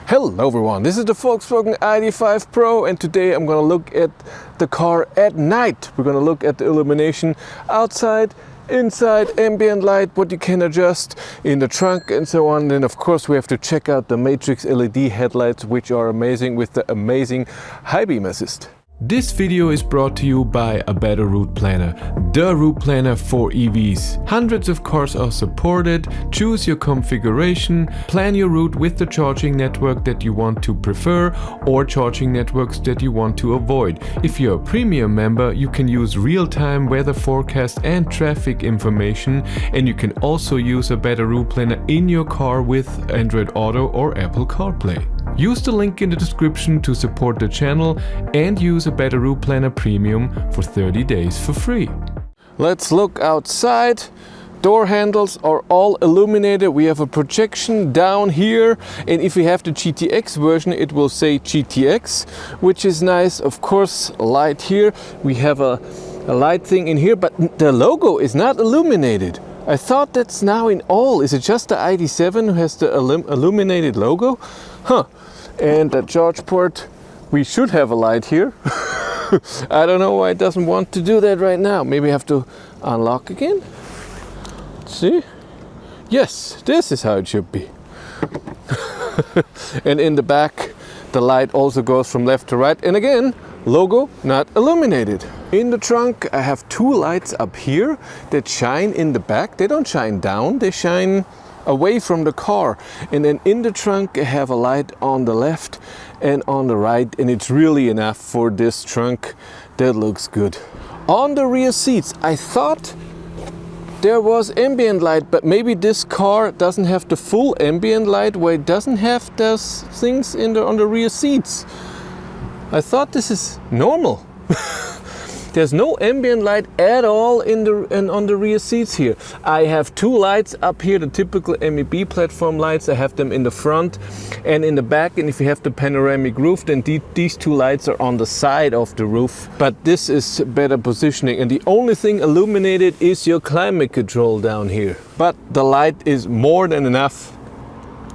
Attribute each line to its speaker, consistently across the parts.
Speaker 1: Hello everyone, this is the Volkswagen ID.5 Pro and today I'm going to look at the car at night. We're going to look at the illumination outside, inside, ambient light, what you can adjust in the trunk and so on. Then of course we have to check out the matrix LED headlights, which are amazing with the amazing high beam assist. This video is brought to you by A Better Routeplanner, the route planner for EVs. Hundreds of cars are supported. Choose your configuration, plan your route with the charging network that you want to prefer or charging networks that you want to avoid. If you're a premium member, you can use real-time weather forecast and traffic information, and you can also use A Better Routeplanner in your car with Android Auto or Apple CarPlay. Use the link in the description to support the channel and use A Better Routeplanner Premium for 30 days for free. Let's look outside. Door handles are all illuminated. We have a projection down here, and if we have the GTX version it will say GTX, which is nice. Of course, light here. We have a light thing in here, but the logo is not illuminated. I thought that's now in all. Is it just the ID.7 who has the illuminated logo? Huh. And the charge port, we should have a light here. I don't know why it doesn't want to do that right now. Maybe I have to unlock again. Let's see. Yes, this is how it should be. And in the back, the light also goes from left to right. And again, logo not illuminated. In the trunk, I have two lights up here that shine in the back. They don't shine down, they shine away from the car. And then in the trunk I have a light on the left and on the right, and it's really enough for this trunk. That looks good. On the rear seats, I thought there was ambient light, but maybe this car doesn't have the full ambient light where it doesn't have those things on the rear seats. I thought this is normal. There's no ambient light at all on the rear seats here. I have two lights up here, the typical MEB platform lights. I have them in the front and in the back, and if you have the panoramic roof, then these two lights are on the side of the roof. But this is better positioning, and the only thing illuminated is your climate control down here. But the light is more than enough.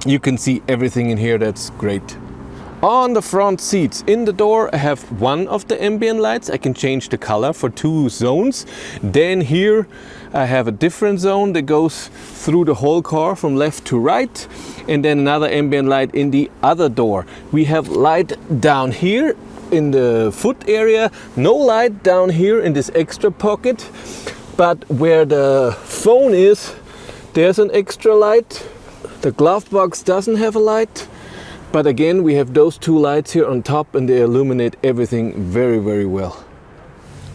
Speaker 1: You can see everything in here, that's great. On the front seats, in the door, I have one of the ambient lights. I can change the color for two zones. Then here I have a different zone that goes through the whole car from left to right. And then another ambient light in the other door. We have light down here in the foot area. No light down here in this extra pocket. But where the phone is, there's an extra light. The glove box doesn't have a light. But again, we have those two lights here on top, and they illuminate everything very, very well.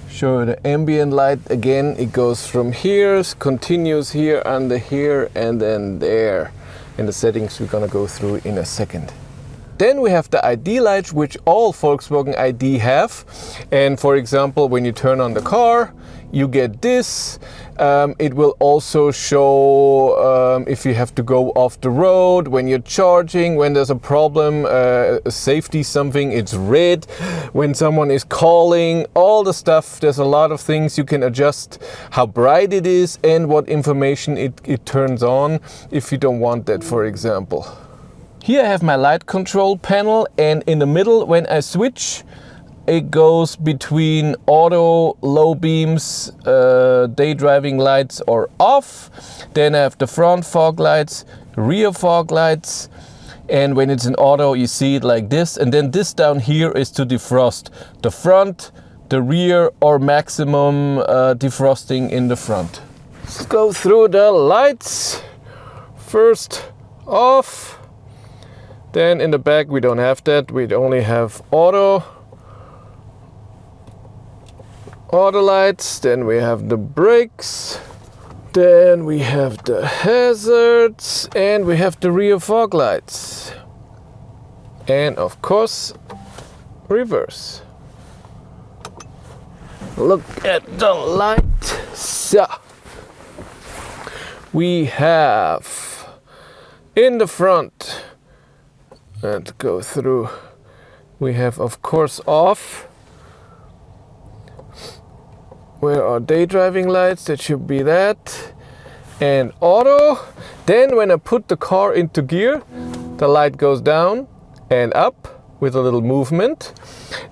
Speaker 1: Show you the ambient light again. It goes from here, continues here, under here, and then there. And the settings we're gonna go through in a second. Then we have the ID.Light, which all Volkswagen ID have. And for example, when you turn on the car, you get this. It will also show if you have to go off the road, when you're charging, when there's a problem, safety something, it's red. When someone is calling, all the stuff, there's a lot of things you can adjust, how bright it is and what information it turns on if you don't want that, for example. Here I have my light control panel, and in the middle, when I switch, it goes between auto, low beams, day driving lights or off. Then I have the front fog lights, rear fog lights, and when it's in auto you see it like this. And then this down here is to defrost the front, the rear, or maximum defrosting in the front. Let's go through the lights. First off. Then in the back we don't have that, we only have auto lights. Then we have the brakes, then we have the hazards, and we have the rear fog lights, and of course reverse. Look at the light. So we have in the front, let's go through, we have of course off. Where are day driving lights? That should be that. And auto. Then when I put the car into gear, the light goes down and up with a little movement.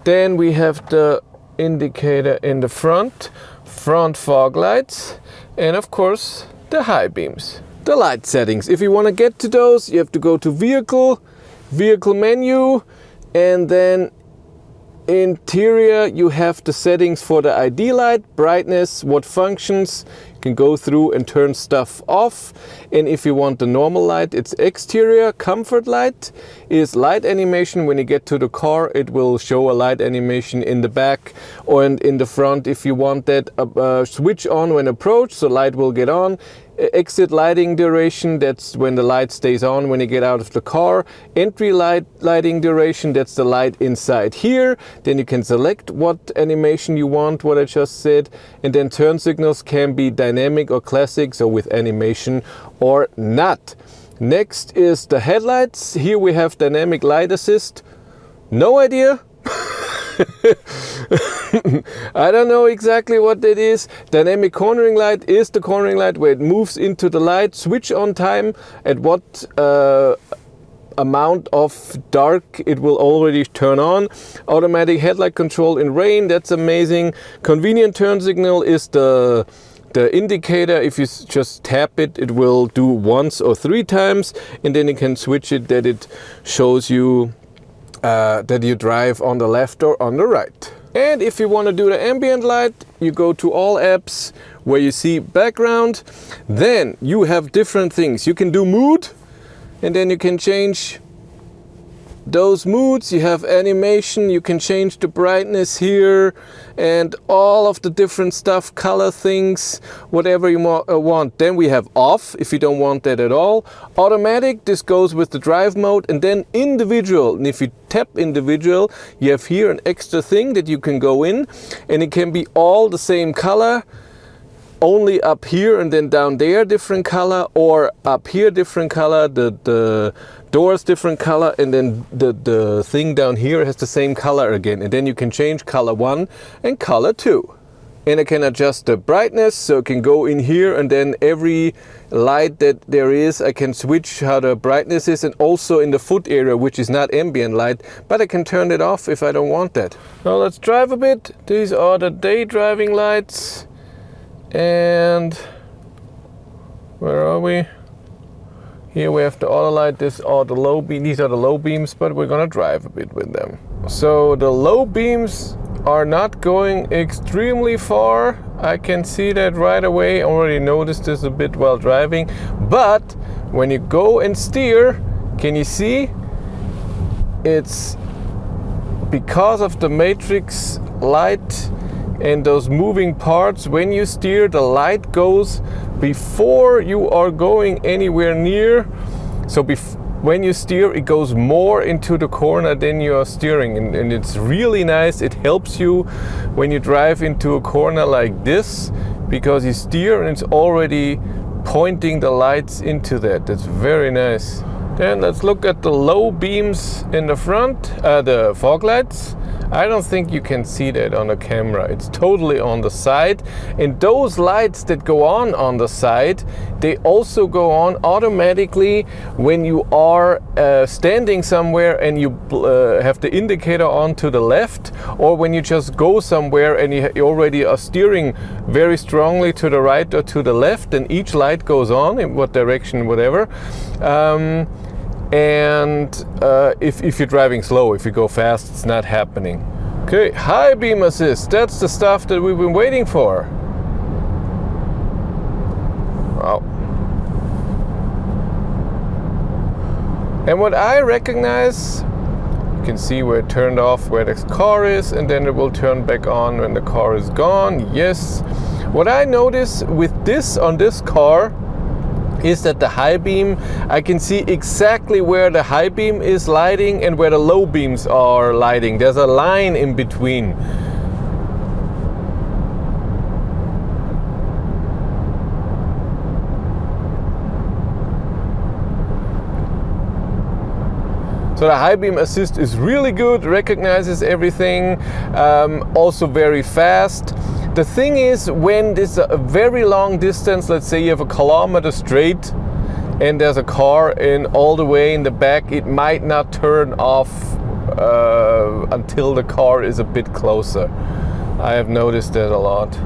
Speaker 1: Then we have the indicator in the front fog lights, and of course the high beams. The light settings, if you want to get to those, you have to go to vehicle menu, and then interior you have the settings for the ID.Light, brightness, what functions. You can go through and turn stuff off. And if you want the normal light, it's exterior. Comfort light is light animation. When you get to the car, it will show a light animation in the back or in the front. If you want that, switch on when approach, so light will get on. Exit lighting duration, that's when the light stays on when you get out of the car. Entry lighting duration, that's the light inside here. Then you can select what animation you want, what I just said. And then turn signals can be dynamic or classic, so with animation or not. Next is the headlights. Here we have dynamic light assist. No idea. I don't know exactly what that is. Dynamic cornering light is the cornering light where it moves into the light. Switch on time at what amount of dark it will already turn on. Automatic headlight control in rain, that's amazing. Convenient turn signal is the indicator. If you just tap it, it will do once or 3 times, and then you can switch it that it shows you that you drive on the left or on the right. And if you want to do the ambient light, you go to all apps where you see background. Then you have different things. You can do mood, and then you can change those moods. You have animation, you can change the brightness here and all of the different stuff, color things, whatever you want. Then we have off, if you don't want that at all. Automatic, this goes with the drive mode. And then individual, and if you tap individual, you have here an extra thing that you can go in, and it can be all the same color, only up here and then down there different color, or up here different color, the doors different color, and then the thing down here has the same color again. And then you can change color 1 and color 2. And I can adjust the brightness, so it can go in here, and then every light that there is, I can switch how the brightness is, and also in the foot area, which is not ambient light, but I can turn it off if I don't want that. Now let's drive a bit. These are the day driving lights. And where are we? Here we have the auto light. These are the low beams, but we're gonna drive a bit with them. So the low beams are not going extremely far. I can see that right away. I already noticed this a bit while driving. But when you go and steer, can you see? It's because of the matrix light and those moving parts. When you steer, the light goes before you are going anywhere near. So when you steer, it goes more into the corner than you are steering, and it's really nice. It helps you when you drive into a corner like this, because you steer and it's already pointing the lights into that. That's very nice. Then let's look at the low beams in the front, the fog lights. I don't think you can see that on the camera. It's totally on the side. And those lights that go on the side, they also go on automatically when you are standing somewhere and you have the indicator on to the left, or when you just go somewhere and you already are steering very strongly to the right or to the left, and each light goes on in what direction, whatever. If you're driving slow, if you go fast, it's not happening. Okay, high beam assist, that's the stuff that we've been waiting for. Wow. And what I recognize, you can see where it turned off, where the car is, and then it will turn back on when the car is gone. Yes. What I notice with this on this car is that the high beam, I can see exactly where the high beam is lighting and where the low beams are lighting. There's a line in between. So the high beam assist is really good, recognizes everything, also very fast. The thing is, when this is a very long distance, let's say you have a kilometer straight, and there's a car in all the way in the back, it might not turn off until the car is a bit closer. I have noticed that a lot.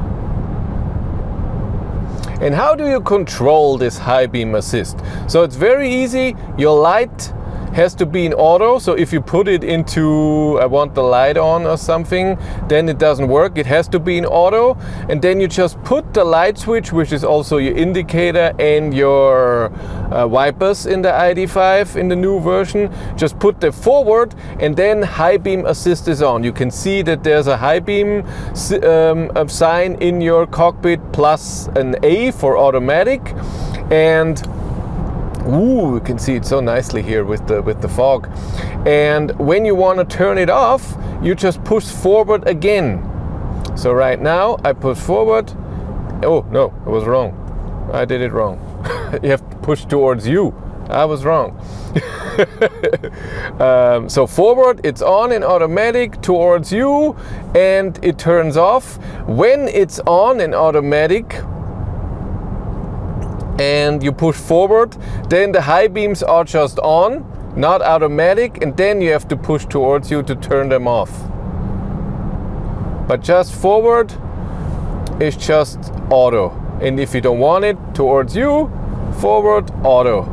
Speaker 1: And how do you control this high beam assist? So it's very easy. Your light has to be in auto, so if you put it into I want the light on or something, then it doesn't work. It has to be in auto, and then you just put the light switch, which is also your indicator and your wipers in the ID.5 in the new version, just put them forward, and then high beam assist is on. You can see that there's a high beam sign in your cockpit plus an A for automatic, and ooh, you can see it so nicely here with the fog. And when you want to turn it off, you just push forward again. So right now I push forward. Oh no, I was wrong. I did it wrong. You have to push towards you. I was wrong. So forward, it's on in automatic, towards you, and it turns off. When it's on in automatic, and you push forward, then the high beams are just on, not automatic, and then you have to push towards you to turn them off. But just forward is just auto, and if you don't want it, towards you, forward, auto.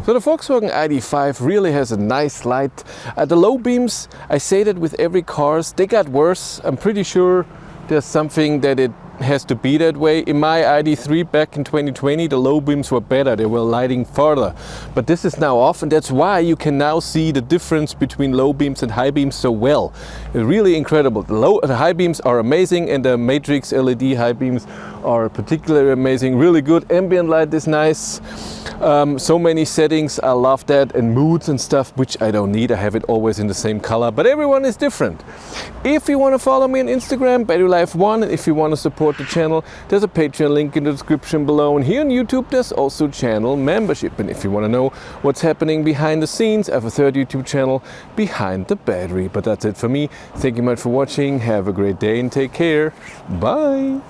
Speaker 1: So the Volkswagen ID.5 really has a nice light. The low beams, I say that with every cars, they got worse. I'm pretty sure there's something that it has to be that way. In my ID.3 back in 2020, the low beams were better, they were lighting further. But this is now off, and that's why you can now see the difference between low beams and high beams so well. It's really incredible. The high beams are amazing, and the matrix LED high beams are particularly amazing, really good. Ambient light is nice. So many settings, I love that, and moods and stuff, which I don't need. I have it always in the same color, but everyone is different. If you want to follow me on Instagram, BatteryLife1, and if you want to support the channel, there's a Patreon link in the description below, and here on YouTube there's also channel membership. And if you want to know what's happening behind the scenes, I have a third YouTube channel, Behind the Battery. But that's it for me. Thank you much for watching. Have a great day and take care. Bye.